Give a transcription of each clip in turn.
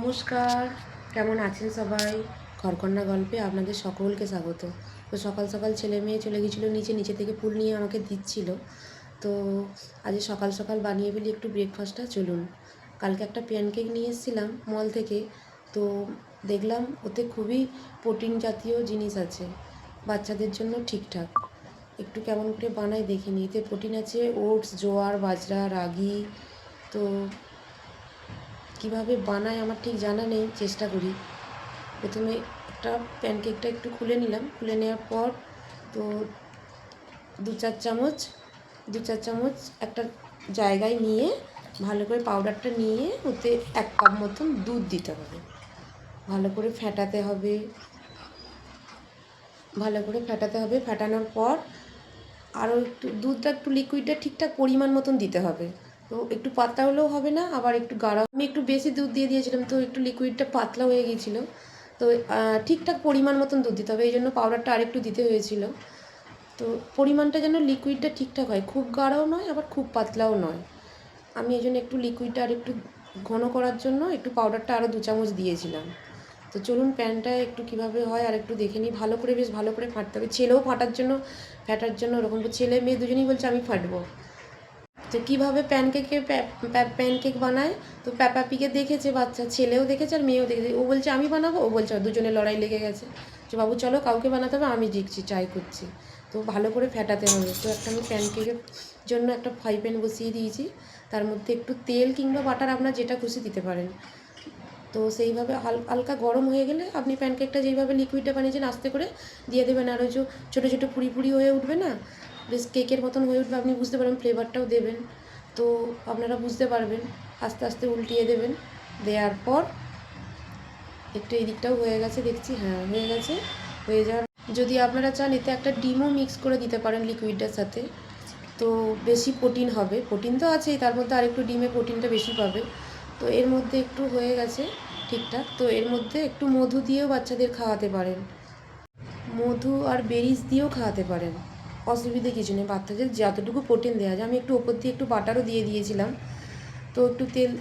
নমস্কার, কেমন আছেন সবাই? ঘরকন্যা গল্পে আপনাদের সকলকে স্বাগত। তো সকাল সকাল ছেলে মেয়ে চলে গেছিলো নিচে থেকে ফুল নিয়ে আমাকে দিচ্ছিল। তো আজ সকাল সকাল বানিয়ে ফেলি একটু ব্রেকফাস্টটা। চলুন, কালকে একটা প্যানকেক নিয়ে এসেছিলাম মল থেকে। তো দেখলাম ওতে খুবই প্রোটিন জাতীয় জিনিস আছে, বাচ্চাদের জন্য ঠিকঠাক। একটু কেমন করে বানাই দেখিনি। এতে প্রোটিন আছে ওটস, জোয়ার, বাজরা, রাগি। তো কীভাবে বানায় আমার ঠিক জানা নেই, চেষ্টা করি। প্রথমে একটা প্যানকেকটা একটু খুলে নিলাম, খুলে নেওয়ার পর তো দু চার চামচ একটা জায়গায় নিয়ে ভালো করে পাউডারটা নিয়ে ওতে 1 কাপ মতন দুধ দিতে হবে। ভালো করে ফেটাতে হবে। ফেটানোর পর আরও একটু দুধটা একটু লিকুইডটা ঠিকঠাক পরিমাণ মতন দিতে হবে। তো একটু পাতলা হলেও হবে না, আবার একটু গাঢ়। আমি একটু বেশি দুধ দিয়ে দিয়েছিলাম, তো একটু লিকুইডটা পাতলা হয়ে গিয়েছিলো। তো ঠিকঠাক পরিমাণ মতন দুধ দিতে হবে, এই জন্য পাউডারটা আরেকটু দিতে হয়েছিল। তো পরিমাণটা যেন লিকুইডটা ঠিকঠাক হয়, খুব গাঢ়ও নয় আবার খুব পাতলাও নয়। আমি এই জন্য একটু লিকুইডটা আর একটু ঘন করার জন্য একটু পাউডারটা আরও 2 চামচ দিয়েছিলাম। তো চলুন প্যানটা একটু কীভাবে হয় আর একটু দেখে নিই। বেশ ভালো করে ফাটতে হবে। ছেলেও ফ্যাটার জন্য ওরকম ছেলে মেয়ে দুজনেই বলছে আমি ফাটবো। তো কীভাবে প্যানকেক বানায়, তো প্যাপাপিকে দেখেছে বাচ্চা, ছেলেও দেখেছে আর মেয়েও দেখেছে। ও বলছে আমি বানাবো, ও বলছে, দুজনে লড়াই লেগে গেছে যে বাবু চলো কাউকে বানাতে হবে, আমি দেখছি, ট্রাই করছি। তো ভালো করে ফেটাতে হবে। তো আমি প্যানকেকের জন্য একটা ফ্রাই প্যান বসিয়ে দিয়েছি, তার মধ্যে একটু তেল কিংবা বাটার আপনার যেটা খুশি দিতে পারেন। তো সেইভাবে হালকা গরম হয়ে গেলে আপনি প্যানকেকটা যেইভাবে লিকুইডটা বানিয়েছেন আস্তে করে দিয়ে দেবেন। আর ওই যে ছোটো ছোটো পুরি হয়ে উঠবে না, বেশ কেকের মতন হয়ে উঠবে, আপনি বুঝতে পারবেন, ফ্লেভারটাও দেবেন। তো আপনারা বুঝতে পারবেন। আস্তে আস্তে উল্টিয়ে দেবেন। দেওয়ার পর একটু এই দিকটাও হয়ে গেছে, দেখছি হ্যাঁ হয়ে গেছে। হয়ে যাওয়ার যদি আপনারা চান এতে একটা ডিমও মিক্স করে দিতে পারেন লিকুইডটার সাথে, তো বেশি প্রোটিন হবে। প্রোটিন তো আছেই, তার মধ্যে আরেকটু ডিমে প্রোটিনটা বেশি পাবে। তো এর মধ্যে একটু হয়ে গেছে ঠিকঠাক। তো এর মধ্যে একটু মধু দিয়েও বাচ্চাদের খাওয়াতে পারেন, মধু আর বেরিজ দিয়েও খাওয়াতে পারেন, অসুবিধে কিছু নেই। বাচ্চাদের যতটুকু প্রোটিন দেওয়া যায়। আমি একটু ওপর দিয়ে একটু বাটারও দিয়ে দিয়েছিলাম। তো একটু তেল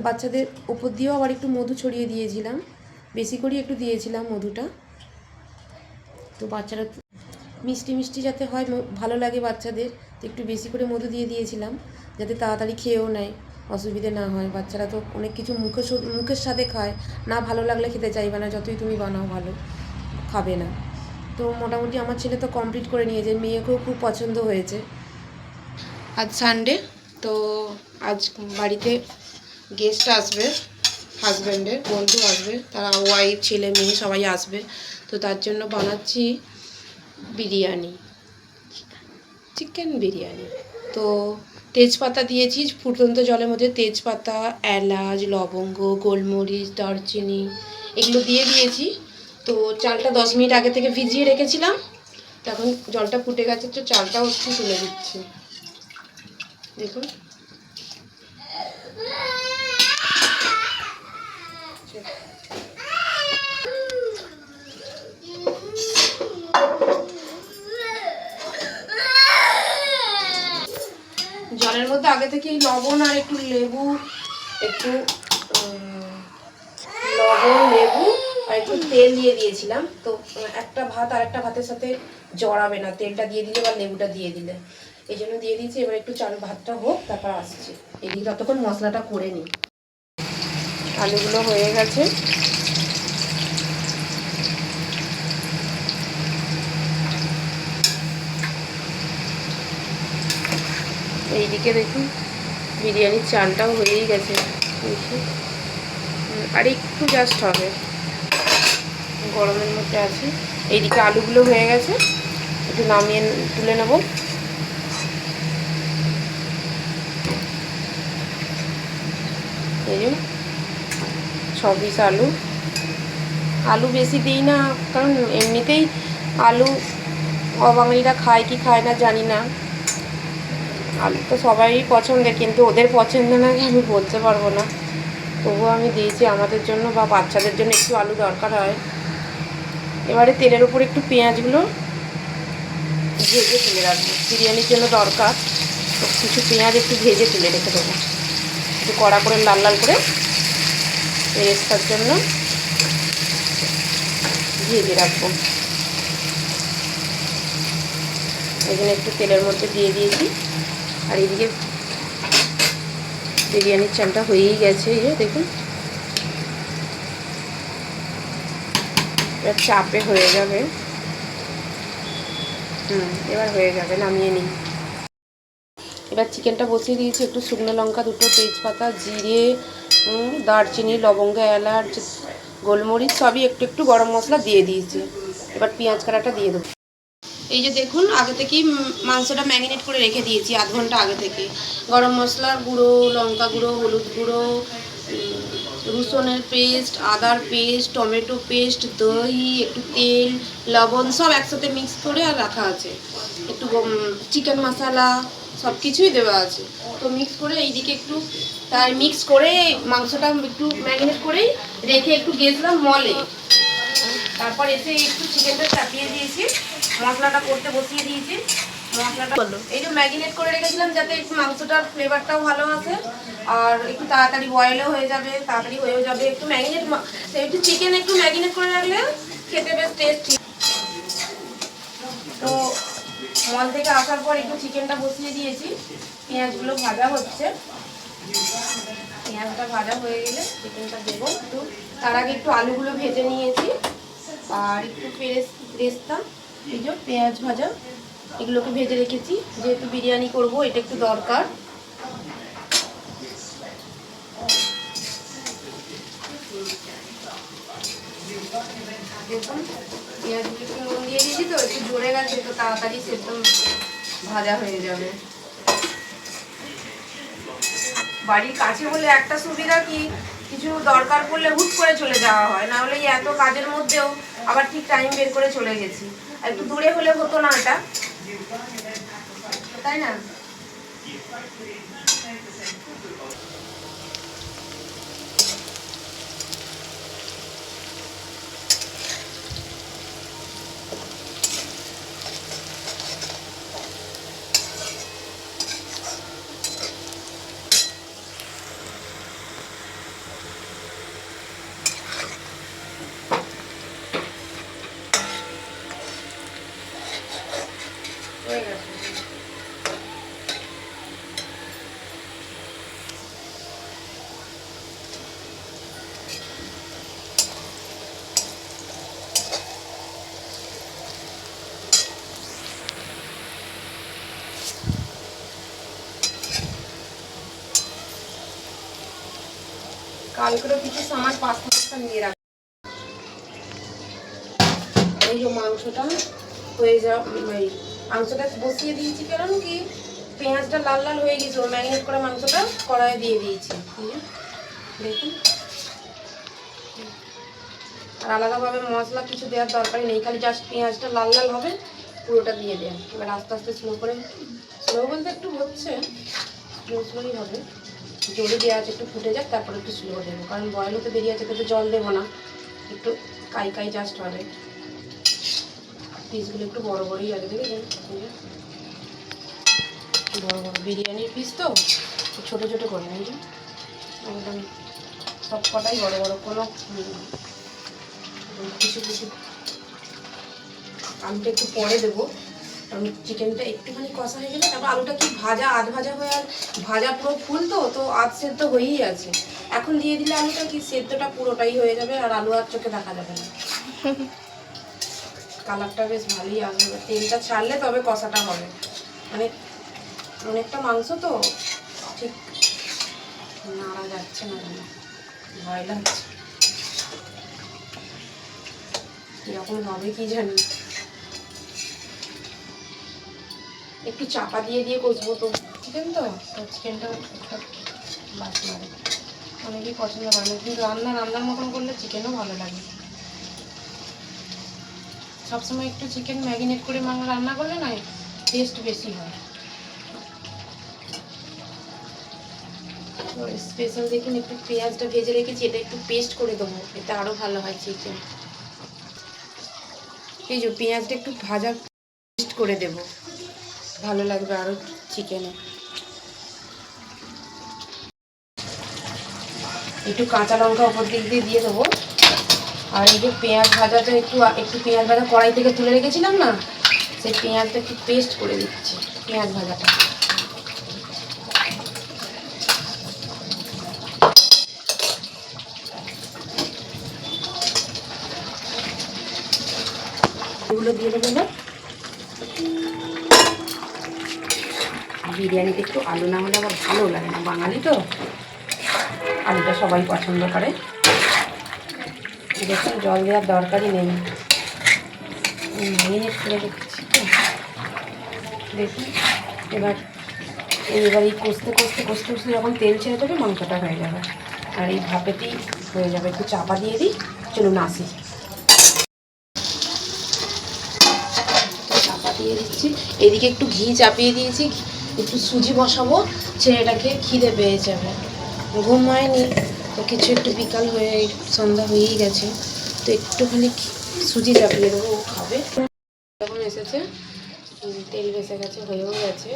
বাচ্চাদের ওপর দিয়েও আবার একটু মধু ছড়িয়ে দিয়েছিলাম, বেশি করে একটু দিয়েছিলাম মধুটা। তো বাচ্চারা মিষ্টি যাতে হয়, ভালো লাগে বাচ্চাদের, তো একটু বেশি করে মধু দিয়ে দিয়েছিলাম যাতে তাড়াতাড়ি খেয়েও নেয়, অসুবিধে না হয়। বাচ্চারা তো অনেক কিছু মুখের সাথে খায় না, ভালো লাগলে খেতে চাইবে না, যতই তুমি বানাও ভালো খাবে না। তো মোটামুটি আমার ছেলে তো কমপ্লিট করে নিয়েছে, মেয়েকেও খুব পছন্দ হয়েছে। আজ সানডে, তো আজ বাড়িতে গেস্ট আসবে, হাজব্যান্ডের বন্ধু আসবে, তারা ওয়াইফ ছেলে মেয়ে সবাই আসবে। তো তার জন্য বানাচ্ছি বিরিয়ানি, চিকেন বিরিয়ানি। তো তেজপাতা দিয়েছি ফুটন্ত জলের মধ্যে, তেজপাতা, এলাচ, লবঙ্গ, গোলমরিচ, দারচিনি এগুলো দিয়ে দিয়েছি। তো চালটা 10 মিনিট আগে থেকে ভিজিয়ে রেখেছিলাম। তখন জলটা ফুটে গেছে, তো চালটাও একটু তুলে দিচ্ছি, দেখুন। জলের মধ্যে আগে থেকে লবণ আর একটু লেবু, লেবু আর একটু তেল দিয়ে দিয়েছিলাম। তো একটা ভাত আর একটা ভাতের সাথে জড়াবে না, তেলটা দিয়ে দিলে বা লেবুটা দিয়ে দিলে, এই জন্য দিয়ে দিয়েছি। এবার একটু ভাতটা হোক, তারপর আসছি। এদিকে ততক্ষণ মশলাটা করে নিই। আলুগুলো হয়ে গেছে, এইদিকে দেখুন বিরিয়ানির চালটাও হয়েই গেছে, আর একটু জাস্ট হবে, গরমের মধ্যে আছে। এইদিকে আলুগুলো হয়ে গেছে, একটু নামিয়ে তুলে নেব। এই যে 6 পিস আলু বেশি দিই না, কারণ এমনিতেই আলু অবাঙালিরা খায় কি খায় না জানি না। আলু তো সবারই পছন্দের, কিন্তু ওদের পছন্দ নাকি আমি বলতে পারবো না। তবুও আমি দিয়েছি, আমাদের জন্য বা বাচ্চাদের জন্য একটু আলু দরকার হয়। এবারে তেলের উপর একটু পেঁয়াজগুলো ভেজে তুলে রাখবো, বিরিয়ানির জন্য দরকার। তো কিছু পেঁয়াজ একটু ভেজে তুলে রেখে দেবো, একটু কড়া করে লাল লাল করে বেরেস্তার জন্য দিয়ে রাখবো। এখানে একটু তেলের মধ্যে দিয়ে দিয়েছি। আর এদিকে বিরিয়ানির চালটা হয়েই গেছে, এই যে দেখুন এবার চাপে হয়ে যাবে। এবার হয়ে যাবে, নামিয়ে নিই। এবার চিকেনটা বসিয়ে দিয়েছি। একটু শুকনো লঙ্কা, দুটো তেজপাতা, জিরে, দারচিনি, লবঙ্গ, এলাচ, গোলমরিচ সবই একটু একটু গরম মশলা দিয়ে দিয়েছি। এবার পেঁয়াজ কাটাটা দিয়ে দেবো। এই যে দেখুন, আগে থেকেই মাংসটা ম্যারিনেট করে রেখে দিয়েছি আধ ঘন্টা আগে থেকে। গরম মশলার গুঁড়ো, লঙ্কা গুঁড়ো, হলুদ গুঁড়ো, রসুনের পেস্ট, আদার পেস্ট, টমেটো পেস্ট, দই, একটু তেল, লবণ সব একসাথে মিক্স করে আর রাখা আছে। একটু চিকেন মশলা সব কিছুই দেওয়া আছে। তো মিক্স করে এইদিকে একটু তাই মিক্স করে মাংসটা একটু ম্যারিনেট করেই রেখে একটু গেছিলাম মলে। তারপর এসে একটু চিকেনটা চাপিয়ে দিয়েছি, মশলাটা করতে বসিয়ে দিয়েছি। মশলাটা এই যে ম্যারিনেট করে রেখেছিলাম যাতে একটু মাংসটার ফ্লেভারটাও ভালো আসে আর একটু তাড়াতাড়ি বয়েলও হয়ে যাবে, তাড়াতাড়ি হয়েও যাবে। একটু ম্যারিনেট, একটু চিকেন একটু ম্যারিনেট করে রাখলে খেতে বেশ টেস্টি। তো মল থেকে আসার পর একটু চিকেনটা বসিয়ে দিয়েছি, পেঁয়াজগুলো ভাজা হচ্ছে। পেঁয়াজটা ভাজা হয়ে গেলে চিকেনটা দেবো। একটু তার আগে একটু আলুগুলো ভেজে নিয়েছি আর একটু পেরেস্তা, এই যে পেঁয়াজ ভাজা, এগুলোকে ভেজে রেখেছি। যেহেতু বিরিয়ানি করব এটা একটু দরকার। দেখুন পেঁয়াজগুলো একটু নুন দিয়ে দিয়েছি, তো একটু জোরে গেছে, তো তাড়াতাড়ি সেদ্ধ ভাজা হয়ে যাবে। বাড়ির কাছে বলে একটা সুবিধা কি, কিছু দরকার পড়লে হুট করে চলে যাওয়া হয়, না হলে এত কাজের মধ্যেও আবার ঠিক টাইম বের করে চলে গেছি। আর একটু দূরে হলে হতো না এটা, তাই না? হয়ে গেছে। কালকেরও কিছু সামান পাস্তা নিয়ে রাখ। এই যে মাংসটা হয়ে মাংসটা বসিয়ে দিয়েছি, কারণ কি পেঁয়াজটা লাল লাল হয়ে গেছে, ম্যারিনেট করা মাংসটা কড়াইয়ে দিয়ে দিয়েছি। দেখুন, আর আলাদাভাবে মশলা কিছু দেওয়ার দরকারই নেই, খালি জাস্ট পেঁয়াজটা লাল লাল হবে, পুরোটা দিয়ে দেন। এবার আস্তে আস্তে স্লো করে, স্লো বলতে একটু হচ্ছে, স্লোই হবে। জলে দেওয়া আছে, একটু ফুটে যাক, তারপরে একটু স্লো দেবো, কারণ বয়েল হতে দেরি আছে, তো জল দেবো না, একটু কাই কাই জাস্ট হবে। পিসগুলো একটু বড় বড়ই আছে, দেখেছেন? বড় বড় বিরিয়ানির পিস তো ছোটো ছোটো করে নিই, একদম সব কটাই বড় বড়, কোনো কিছু কিছু। আলুটা একটু পরে দেবো, কারণ চিকেনটা একটুখানি কষা হয়ে গেলে তারপর আলুটা কি ভাজা আধ ভাজা হয়ে, আর ভাজা পুরো ফুল তো আধ সেদ্ধ হয়েই আছে। এখন দিয়ে দিলে আলুটা কি সেদ্ধটা পুরোটাই হয়ে যাবে, আর আলু আর চোখে দেখা যাবে না। কালারটা বেশ ভালোই আসবে, তেলটা ছাড়লে তবে কষাটা হবে। মানে অনেকটা মাংস তো ঠিক নাড়া যাচ্ছে না, ভয় লাগছে, এরকম হবে কি জানি। একটু চাপা দিয়ে দিয়ে কষবো তো চিকেন, তো চিকেনটা বাস মারে, অনেকেই পছন্দ করে না, কিন্তু রান্নার মতন করলে চিকেনও ভালো লাগে। সবসময় একটু চিকেন ম্যারিনেট করে রান্না করলে না টেস্ট বেশি হয়। তো স্পেশাল দেখুন, একটু পেঁয়াজটা ভেজে রেখেছি, এটা একটু পেস্ট করে দেবো, এটা আরও ভালো হয় চিকেন। এই যে পেঁয়াজটা একটু ভাজা পেস্ট করে দেবো, ভালো লাগবে আরও চিকেনে। একটু কাঁচা লঙ্কা ওপর দিক দিয়ে দিয়ে দেবো। আর এই যে পেঁয়াজ ভাজাটা একটু পেঁয়াজ ভাজা কড়াই থেকে তুলে রেখেছিলাম না, সেই পেঁয়াজটা একটু পেস্ট করে দিচ্ছি, পেঁয়াজ ভাজাটা। এগুলো দিয়ে দেবো না। বিরিয়ানিতে একটু আলু না হলে আবার ভালো লাগে না, বাঙালি তো আলুটা সবাই পছন্দ করে। দেখুন জল দেওয়ার দরকারই নেই, মিনিট করে রেখেছি তো। দেখুন এবার এই কষতে কষতে কষতে কষতে যখন তেল ছেড়ে দেবে মাংসটা হয়ে যাবে, আর এই ভাপেতেই হয়ে যাবে। একটু চাপা দিয়ে দিই, চলুন আসি। চাপা দিয়ে দিচ্ছি, এদিকে একটু ঘি চাপিয়ে দিয়েছি, একটু সুজি বসাবো, ছেলেটাকে খিদে পেয়ে যাবে, ঘুম হয়নি তো কিছু, একটু বিকাল হয়ে সন্ধ্যা হয়েই গেছে, তো একটুখানি সুজি চাপিয়ে দেবো, ও খাবে। যখন এসেছে তেল বেসে গেছে, হয়েও গেছে।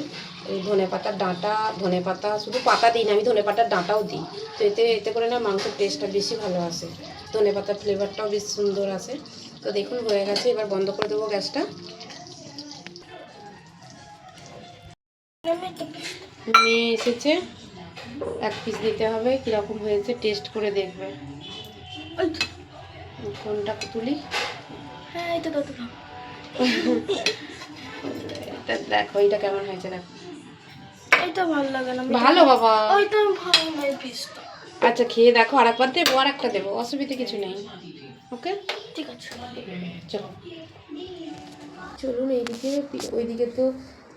এই ধনেপাতার ডাঁটা, ধনেপাতা শুধু পাতা দিই না, আমি ধনেপাতার ডাঁটাও দিই, তো এতে করে না মাংসের টেস্টটা বেশি ভালো আসে, ধনেপাতার ফ্লেভারটাও বেশ সুন্দর আসে। তো দেখুন হয়ে গেছে, এবার বন্ধ করে দেবো গ্যাসটা। মেয়ে এসেছে, এক পিস দিতে হবে, কীরকম হয়েছে টেস্ট করে দেখবে। কোনটা তুলি? হ্যাঁ এটা তো দেখো এইটা কেমন হয়েছে, দেখো এইটা ভালো লাগে না। ভালো বাবা, ওইটা ভালো নয় পিসটা। আচ্ছা খেয়ে দেখো, আর একবার দেবো, আর একটা দেবো, অসুবিধা কিছু নেই। ওকে ঠিক আছে, চলো চলুন। ওইদিকে তো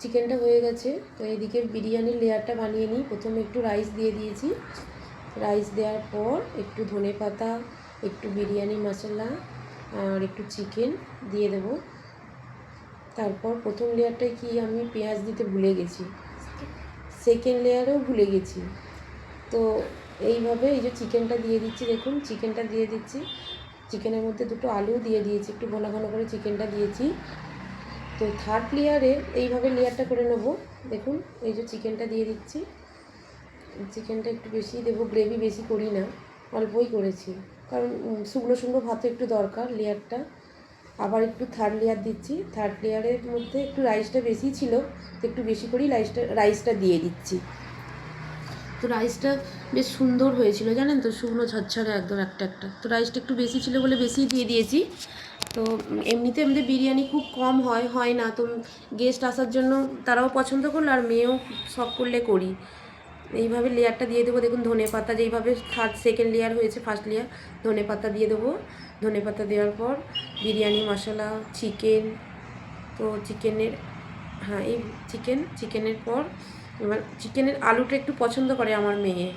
চিকেনটা হয়ে গেছে, তো এইদিকে বিরিয়ানির লেয়ারটা বানিয়ে নিই। প্রথমে একটু রাইস দিয়ে দিয়েছি, রাইস দেওয়ার পর একটু ধনেপাতা, একটু বিরিয়ানি মশলা আর একটু চিকেন দিয়ে দেবো। তারপর প্রথম লেয়ারটায় কি আমি পেঁয়াজ দিতে ভুলে গেছি, সেকেন্ড লেয়ারেও ভুলে গেছি। তো এইভাবে এই যে চিকেনটা দিয়ে দিচ্ছি, দেখুন চিকেনটা দিয়ে দিচ্ছি, চিকেনের মধ্যে দুটো আলু দিয়ে দিয়েছি, একটু ঘন ঘন করে চিকেনটা দিয়েছি। তো থার্ড লেয়ারে এইভাবে লেয়ারটা করে নেব। দেখুন এই যে চিকেনটা দিয়ে দিচ্ছি, চিকেনটা একটু বেশি দেবো, গ্রেভি বেশি করি না, অল্পই করেছি, কারণ শুকনো শুকনো ভাতও একটু দরকার লেয়ারটা। আবার একটু থার্ড লেয়ার দিচ্ছি, থার্ড লেয়ারের মধ্যে একটু রাইসটা বেশি ছিল, তো একটু বেশি করেই রাইসটা দিয়ে দিচ্ছি। তো রাইসটা বেশ সুন্দর হয়েছিল জানেন তো, শুকনো ঝরঝরে একদম একটা একটা। তো রাইসটা একটু বেশি ছিল বলে বেশি দিয়ে দিয়েছি। তো এমনিতে বিরিয়ানি খুব কম হয় না, তো গেস্ট আসার জন্য তারাও পছন্দ করলো, আর মেয়েও শখ করলে করি। এইভাবে লেয়ারটা দিয়ে দেবো। দেখুন ধনেপাতা যেইভাবে সেকেন্ড লেয়ার হয়েছে, ফার্স্ট লেয়ার ধনেপাতা দিয়ে দেবো। ধনেপাতা দেওয়ার পর বিরিয়ানি মশলা, চিকেন, তো চিকেনের, হ্যাঁ এই চিকেনের পর এবার চিকেনের আলুটা একটু পছন্দ করে আমার মেয়ে,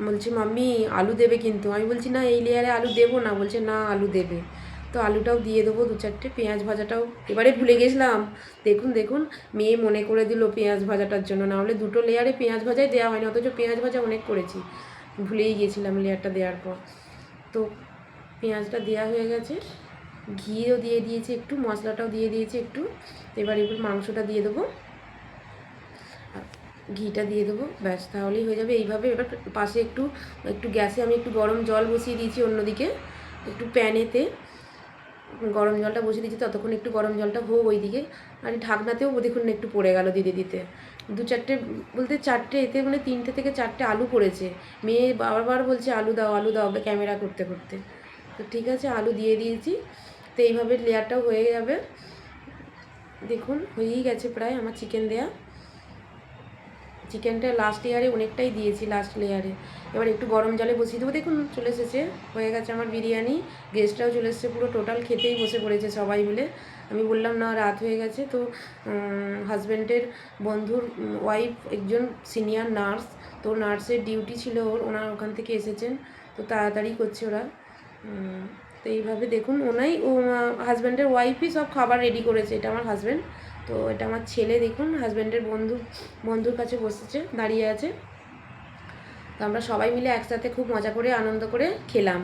বলছে মাম্মি আলু দেবে, কিন্তু আমি বলছি না এই লেয়ারে আলু দেবো না, বলছে না আলু দেবে। তো আলুটাও দিয়ে দেবো দু চারটে, পেঁয়াজ ভাজাটাও এবারে ভুলে গেছিলাম। দেখুন মেয়ে মনে করে দিল পেঁয়াজ ভাজাটার জন্য, না হলে দুটো লেয়ারে পেঁয়াজ ভাজাই দেওয়া হয়নি, অথচ পেঁয়াজ ভাজা অনেক করেছি, ভুলেই গিয়েছিলাম লেয়ারটা দেওয়ার পর। তো পেঁয়াজটা দেওয়া হয়ে গেছে, ঘিও দিয়ে দিয়েছি একটু, মশলাটাও দিয়ে দিয়েছি একটু। এবার মাংসটা দিয়ে দেবো, ঘিটা দিয়ে দেবো, ব্যাস তাহলেই হয়ে যাবে। এইভাবে এবার পাশে একটু গ্যাসে আমি একটু গরম জল বসিয়ে দিয়েছি, অন্যদিকে একটু প্যানেতে গরম জলটা বসিয়ে দিয়েছি, ততক্ষণ একটু গরম জলটা হোক ওইদিকে। আর ঢাকনাতেও দেখুন একটু পড়ে গেল দিতে দু চারটে বলতে চারটে, এতে 3টে থেকে 4টে আলু পড়েছে। মেয়ে বারবার বলছে আলু দাও ক্যামেরা করতে করতে। তো ঠিক আছে আলু দিয়ে দিয়েছি। তো এইভাবে লেয়ারটাও হয়ে যাবে। দেখুন হয়েই গেছে প্রায় আমার চিকেন দেয়া। চিকেনটা লাস্ট লেয়ারে অনেকটাই দিয়েছি, লাস্ট লেয়ারে। এবার একটু গরম জলে বসিয়ে দেবো। দেখুন চলে এসেছে, হয়ে গেছে আমার বিরিয়ানি। গেস্টরাও চলে এসেছে, পুরো টোটাল খেতেই বসে পড়েছে সবাই মিলে। আমি বললাম না রাত হয়ে গেছে, তো হাজব্যান্ডের বন্ধুর ওয়াইফ একজন সিনিয়র নার্স, তো নার্সের ডিউটি ছিল ওনার ওখান থেকে এসেছেন, তো তাড়াতাড়ি করছে ওরা। তো এইভাবে দেখুন ও হাজব্যান্ডের ওয়াইফই সব খাবার রেডি করেছে। এটা আমার হাজব্যান্ড, তো এটা আমার ছেলে। দেখুন হাজব্যান্ডের বন্ধুর কাছে বসেছে, দাঁড়িয়ে আছে। তো আমরা সবাই মিলে একসাথে খুব মজা করে আনন্দ করে খেলাম।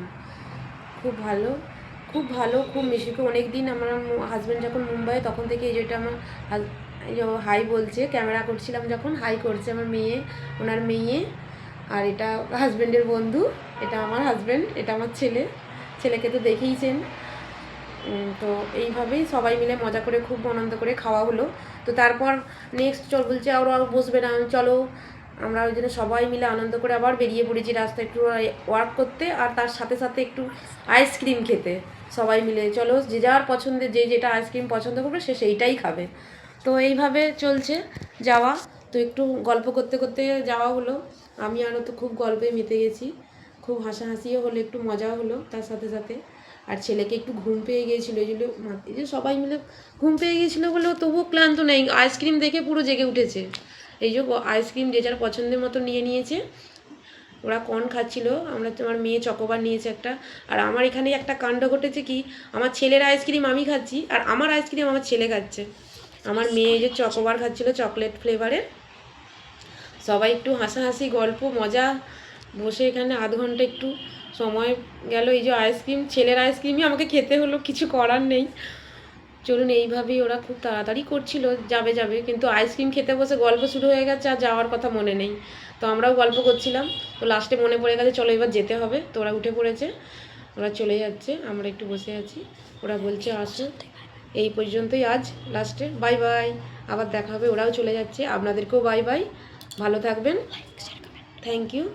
খুব ভালো খুব মিশুকে অনেক দিন আমার হাজব্যান্ড যখন মুম্বাইয়ে, তখন থেকে এই যেটা আমার হাই বলছে, ক্যামেরা করছিলাম যখন হাই করছে আমার মেয়ে, ওনার মেয়ে, আর এটা হাজব্যান্ডের বন্ধু। এটা আমার হাজব্যান্ড, এটা আমার ছেলে, ছেলেকে তো দেখেইছেন। তো এইভাবেই সবাই মিলে মজা করে খুব আনন্দ করে খাওয়া হলো। তো তারপর নেক্সট বলছে আরও বসবে না, চলো। আমরা ওই জন্য সবাই মিলে আনন্দ করে আবার বেরিয়ে পড়েছি রাস্তায় একটু ওয়ার্ক করতে, আর তার সাথে সাথে একটু আইসক্রিম খেতে। সবাই মিলে চলো, যে যার পছন্দের যে যেটা আইসক্রিম পছন্দ করবে সে সেইটাই খাবে। তো এইভাবে চলছে যাওয়া। তো একটু গল্প করতে করতে যাওয়া হলো। আমি আরও তো খুব গল্পে মেতে গেছি, খুব হাসাহাসিও হলো, একটু মজাও হলো তার সাথে সাথে। আর ছেলেকে একটু ঘুম পেয়ে গিয়েছিলো, এই জন্য এই যে সবাই মিলে ঘুম পেয়ে গিয়েছিলো বলেও তবুও ক্লান্ত নেই, আইসক্রিম দেখে পুরো জেগে উঠেছে। এই যে আইসক্রিম যে যার পছন্দের মতো নিয়ে নিয়েছে। ওরা কর্ন খাচ্ছিল, আমার মেয়ে চকোবার নিয়েছে একটা। আর আমার এখানে একটা কাণ্ড ঘটেছে কি, আমার ছেলের আইসক্রিম আমি খাচ্ছি আর আমার আইসক্রিম আমার ছেলে খাচ্ছে। আমার মেয়ে যে চকোবার খাচ্ছিল চকলেট ফ্লেভারের। সবাই একটু হাসাহাসি গল্প মজা, বসে এখানে আধ ঘন্টা একটু সময় গেল। এই যে আইসক্রিম, ছেলের আইসক্রিমই আমাকে খেতে হলো, কিছু করার নেই। চলুন, এইভাবেই ওরা খুব তাড়াতাড়ি করছিল যাবে যাবে, কিন্তু আইসক্রিম খেতে বসে গল্প শুরু হয়ে গেছে আর যাওয়ার কথা মনে নেই। তো আমরাও গল্প করছিলাম, তো লাস্টে মনে পড়ে গেছে চলো এবার যেতে হবে। তো ওরা উঠে পড়েছে, ওরা চলে যাচ্ছে, আমরা একটু বসে আছি। ওরা বলছে আসো। এই পর্যন্তই আজ লাস্টে, বাই বাই, আবার দেখা হবে। ওরাও চলে যাচ্ছে, আপনাদেরকেও বাই বাই, ভালো থাকবেন, থ্যাংক ইউ।